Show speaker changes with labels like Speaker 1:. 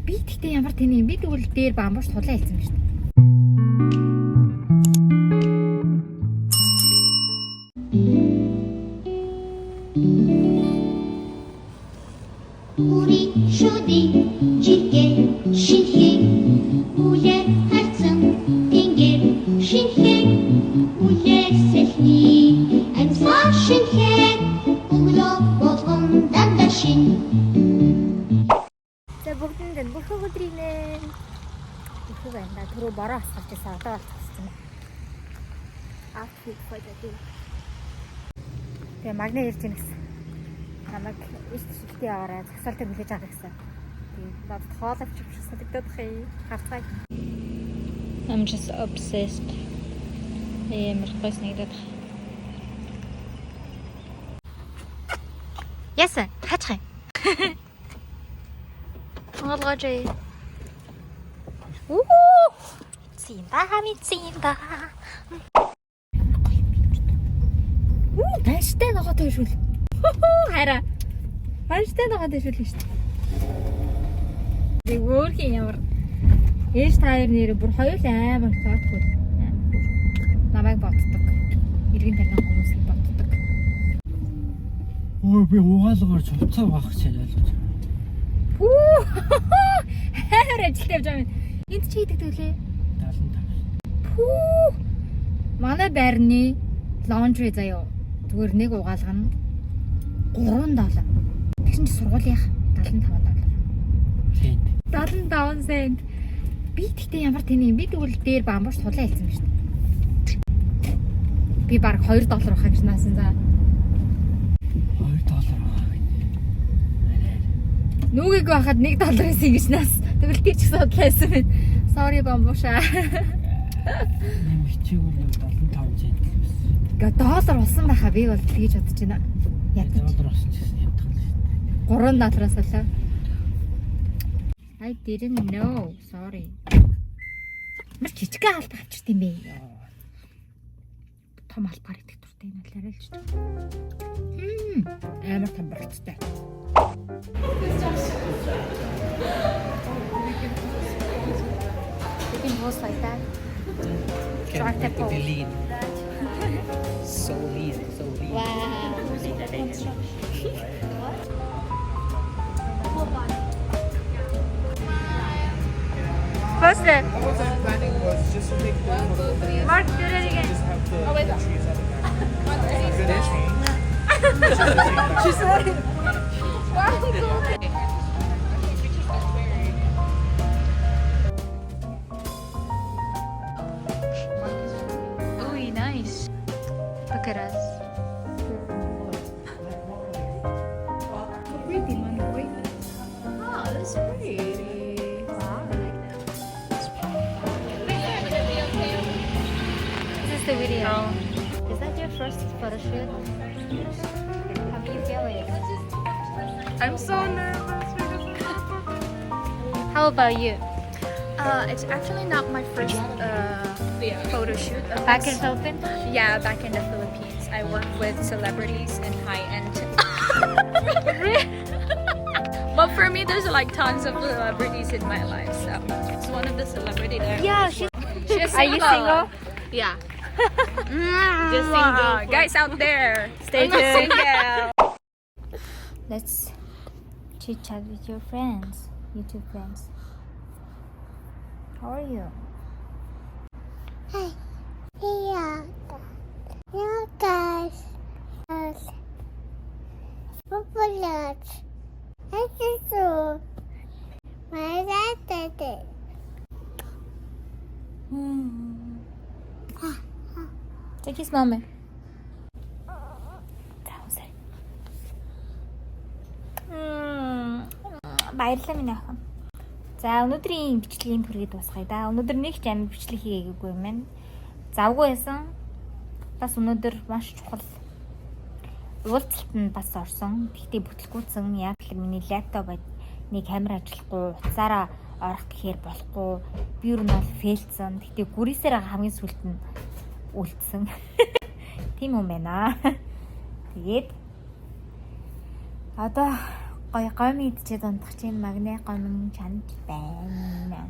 Speaker 1: Би тэгтээ ямар тэнийг би тэгвэл дээр бамбууш тулаа хэлсэн юм шүү дээ.
Speaker 2: 우리 쇼디 지게 신해 울에 харцсан тэнгэр шинхэ үлээ сэлхий амьсаа шинхэ өглөө болгон дандаа шин.
Speaker 1: За бүгдэнд нь бүх өдрийн их байна. Түрүү бороо асгарч байсан. Одоо болчихсон юм. Outfit фото тий. Тэгээ магнит ирж гэнэ гэсэн. Намайг иштэй аваарай. Засаалтаа хүлээж авах гэсэн. Тэгээ бод хоолойч шиг санагдаад хий. Харцгаая. I'm just obsessed. Мэрхгүйс нэгдээд. Яасан? Хаачих юм. Олгожээ. Цимба. Банштай ногоо тойшгүй. Хараа. Банштай ногоо тойшгүй шүү дээ. Тэг өөрхийн ямар ээж таяр нэр бүр хоёул амар цаадгүй. Намайг боддог. Иргэн таньна хүмүүсийг боддог.
Speaker 3: Ой би угаалгаар цуцаа багч ялж.
Speaker 1: Хаар ажилтаа явж байгаа юм. Энд чи хийдэг төлөө
Speaker 3: 75.
Speaker 1: Пүү. Манай байрны лонжри заяа. Зүгээр нэг угаалга нь $3. Тэгсэн чи сургуулийнх $75.
Speaker 3: Тийм.
Speaker 1: 75 цент. Би тэгтээ ямар тэнийг би тэгвэл дээр бамбууш тулаа хэлсэн юм шүү дээ. Би баг $2 авах гэж наасан за.
Speaker 3: $2 байгаа гэнэ.
Speaker 1: Нүгийг байхад $1 ингэж нас. Тэгвэл тийч гэсэн судлаасан байна. Sorry бамбууша.
Speaker 3: Нэм хичээгүй юм 75 цент гэсэн.
Speaker 1: Гэ доллар болсон байхаа би бол тэгж бодож байна. Ядаж.
Speaker 3: $1 болсон ч гэсэн ядах л шүү дээ.
Speaker 1: $3 болоо. I didn't know. Sorry. Мэр жижигхэн алба авчирт юм бэ? Том албаар идэх туртай юм л арай л ч. Амар том болцтой. You can pose like that. Try to pose.
Speaker 3: Lean. So lean.
Speaker 1: Wow. First day.
Speaker 4: What was I planning was just to take the photo.
Speaker 1: Mark, do it again.
Speaker 4: Just have the trees at the back.
Speaker 1: She said. Oh, nice. Look at us.
Speaker 5: Oh, that's pretty. Wow, I like that.
Speaker 1: This is the video. Is that your first photo shoot? How do you feel it?
Speaker 5: I'm so nervous.
Speaker 1: How about you?
Speaker 5: It's actually not my first photo shoot.
Speaker 1: Back in Philippines?
Speaker 5: Yeah, back in the Philippines. I work with celebrities and high-end. But for me, there's like tons of celebrities in my life. So it's one of the celebrity there.
Speaker 1: Yeah,
Speaker 5: She's
Speaker 1: Are you single?
Speaker 5: Yeah. Just single. Guys out there,
Speaker 1: Stay
Speaker 5: I'm not
Speaker 1: tuned.
Speaker 5: single.
Speaker 1: Let's chit chat with your friends, YouTube friends. How are you?
Speaker 2: Hey, yeah, guys. Popular. I just saw my dad.
Speaker 1: Take his moment. Баярлалаа минь охин. За өнөөдрийн бичлэгийн түргээд дуусгая да. Өнөөдөр нэг ч амин бичлэг хийгээгүй юм байна. Завгүй байсан. Бас өнөөдөр маш чухал уулзалт нь бас орсон. Гэхдээ бүтлгүүцэн яг л миний лаптоп нэг камер ажиллахгүй, утсаараа орох гэхээр болохгүй. Би юу нь бол фейлцэн. Гэхдээ гүрээсээр хамгийн сүлд нь үлдсэн. Тийм юм байна. Тэгээд одоо гоё гомид ч дундах чинь магнит гомн чанд байна.